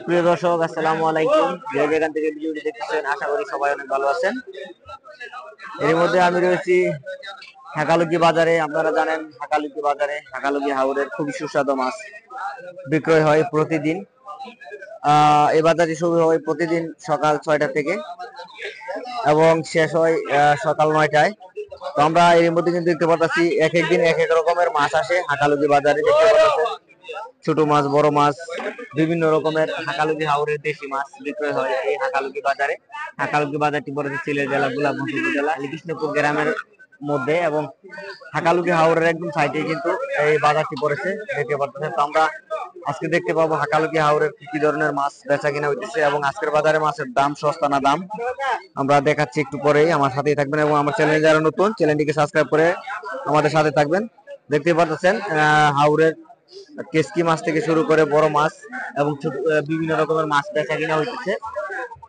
প্রিয় দর্শক, আসসালামু আলাইকুম। যে যেখান থেকে ভিডিওটি দেখতেছেন, আশা করি সবাই অনেক ভালো আছেন। এর মধ্যে আমি রয়েছি হাকালুকি বাজারে। আপনারা জানেন হাকালুকি বাজারে হাকালুকি হাওরের খুবই সুস্বাদু মাছ বিক্রয় হয় প্রতিদিন। এই বাজারটি শুরু হয় প্রতিদিন সকাল 6টা থেকে এবং শেষ হয় সকাল 9টায়। তো আমরা এর মধ্যে কিন্তু দেখতে পাচ্ছি এক এক দিন এক এক রকমের মাছ আসে হাকালুকি বাজারে। দেখতে পাচ্ছেন ছোট মাছ, বড় মাছ, বিভিন্ন রকমের হাকালুকি হাওরের দেশি মাছ বিক্রয় হয় এই হাকালুকি বাজারে। হাকালুকি বাজারটি পড়েছে সিলেট জেলা গোলাপগঞ্জ উপজেলা কৃষ্ণপুর গ্রামের মধ্যে এবং হাকালুকি হাওরের একদম সাইডে কিন্তু এই বাজারটি পড়েছে, দেখতে পাচ্ছেন। তো আমরা আজকে দেখতে পাবো হাকালুকি হাওরের কি ধরনের মাছ বেচা কিনা হইতেছে এবং আজকের বাজারে মাছের দাম সস্তা না দাম আমরা দেখাচ্ছি একটু পরেই। আমার সাথেই থাকবেন এবং আমার চ্যানেল যারা নতুন, চ্যানেলটিকে সাবস্ক্রাইব করে আমাদের সাথে থাকবেন। দেখতে পাচ্ছেন হাওরের কেসকি মাছ থেকে শুরু করে বড় মাছ এবং বিভিন্ন রকমের মাছ বেচা কিনা হইতেছে।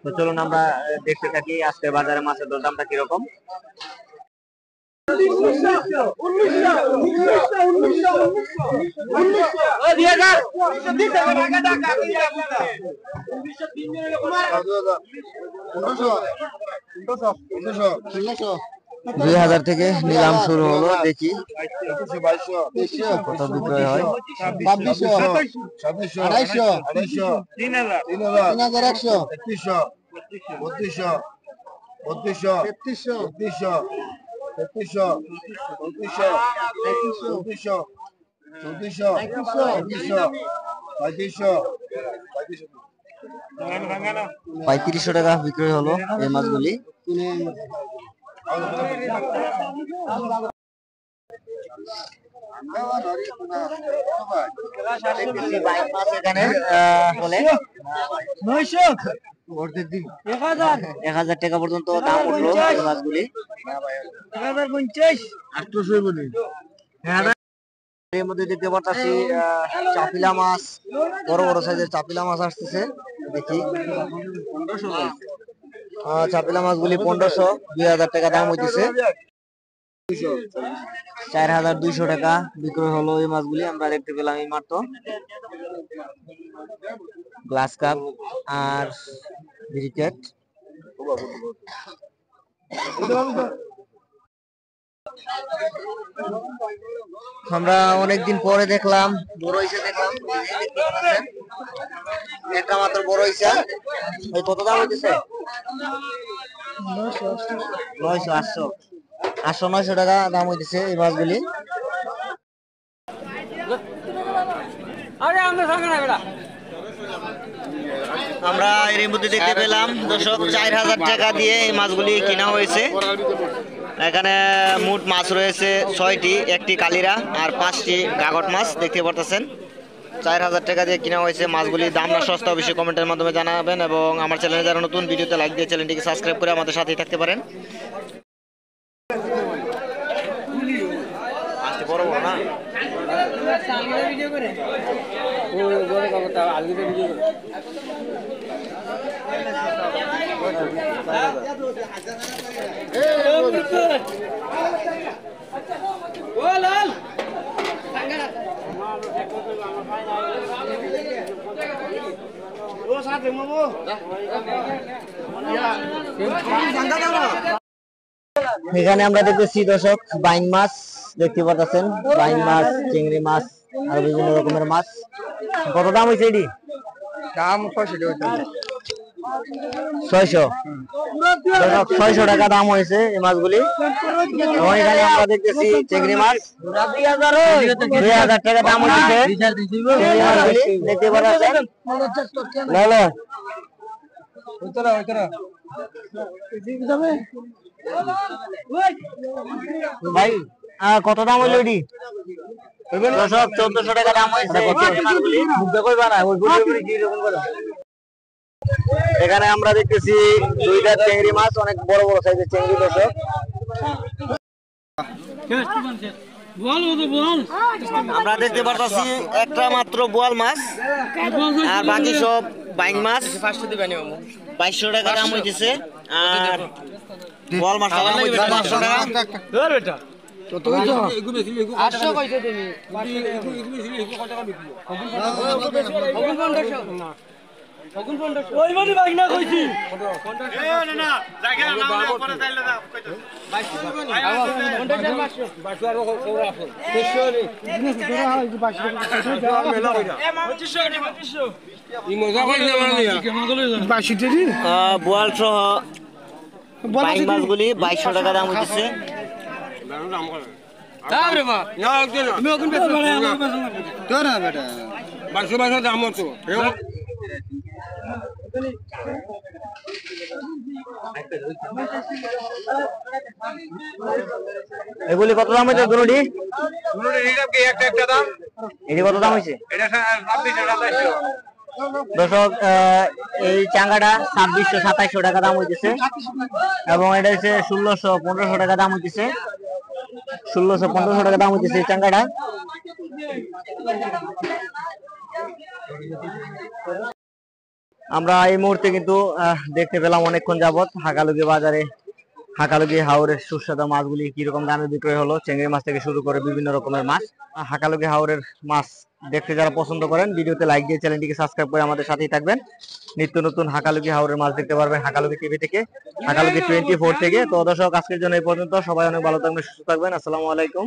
তো চলুন আমরা দেখতে থাকি আজকের বাজারে মাছের দামটা কিরকম। দুই হাজার থেকে নিলাম শুরু হলো, দেখি কত বিক্রয় হয়। 2200 আড়াইশো 3100 3200 3200 3300 3300 3500 টাকা বিক্রয় হলো এই মাছগুলি। এখানে বলে 1000 টাকা পর্যন্ত দাম উঠলো এই মাছগুলি। 1050 এর মধ্যে দেখতে পাচ্ছি চাপিলা মাছ, বড় বড় সাইজের চাপিলা মাছ আসতেছে, দেখি। চাপিলা মাছগুলি 1500, 2000 টাকা দাম হইতেছে। 4200 টাকা বিক্রয় হলো এই মাছগুলি। আমরা দেখতে পেলাম এই মাত্র গ্লাস কাপ আর ব্রিকেট। আমরা অনেকদিন পরে দেখলাম বড় ইসা, দেখলাম একটা মাত্র বড় ইসা। ওই কত দাম হইতেছে? 900, 800, 900 টাকা দাম হইতেছে এই মাছগুলি। আমরা এর মধ্যে দেখতে পেলাম দর্শক 4000 টাকা দিয়ে এই মাছগুলি কেনা হয়েছে। এখানে মোট মাছ রয়েছে 6টি, একটি কালিরা আর 5টি গাগট মাছ দেখতে পারতেছেন। 4000 টাকা দিয়ে কেনা হয়েছে মাছগুলি। দামটা সস্তা অবশ্যই কমেন্টের মাধ্যমে জানাবেন এবং আমার চ্যানেলে যারা নতুন, ভিডিওতে লাইক দিয়ে চ্যানেলটিকে সাবস্ক্রাইব করে আমাদের সাথেই থাকতে পারেন। বড় বড় না এখানে আমরা দেখতেছি দর্শক বাইং মাছ দেখতে পাচ্ছেন। বাইং মাছ, চিংড়ি মাছ আর বিভিন্ন রকমের মাছ। কত দাম হয়েছে এটি? দাম 600 টাকা দাম হয়েছে এই মাছগুলি। এখানে আমরা দেখতেছি চিংড়ি মাছ 2000 টাকা দাম হয়েছে দেখতে পাচ্ছেন। ভাই কত দাম হইলো এটি? 1400 টাকা দাম হয়েছে। এখানে আমরা দেখতেছি 2টা চিংড়ি মাছ, অনেক বড় বড় সাইজের চিংড়ি। দর্শক আমরা দেখতে পাচ্ছি একটা মাত্র বোয়াল মাছ আর বাকি সব বাইং মাছ। 2200 টাকা দাম হইতেছে আর বোয়াল মাছ দাম হইতেছে 500 টাকা। ওই মানে বাইক না কইছি বোয়াল সহ বাইক মাছগুলি 2200 টাকা দাম হইতেছে। এগুলি কত দাম হয়েছে দুটি? এটি কত দাম হয়েছে দর্শক? এই চাঙ্গাটা 2600-2700 টাকা দাম হইতেছে এবং এটা হচ্ছে 1600-1500 টাকা দাম হইতেছে। 1600-1500 টাকা দাম হইতেছে এই চাঙ্গাটা। আমরা এই মুহূর্তে কিন্তু দেখতে পেলাম অনেকক্ষণ যাবত হাকালুকি বাজারে হাকালুকি হাওরের সুস্বাদু মাছগুলি কিরকম দামে বিক্রয় হলো। চিংড়ি মাছ থেকে শুরু করে বিভিন্ন রকমের মাছ। হাকালুকি হাওরের মাছ দেখতে যারা পছন্দ করেন ভিডিওতে লাইক দিয়ে চ্যানেলটিকে সাবস্ক্রাইব করে আমাদের সাথেই থাকবেন। নিত্য নতুন হাকালুকি হাওরের মাছ দেখতে পারবেন হাকালুকি টিভি থেকে, হাকালুকি 24 থেকে। তো দর্শক আজকের জন্য এই পর্যন্ত। সবাই অনেক ভালো থাকবেন, সুস্থ থাকবেন। আসসালামু আলাইকুম।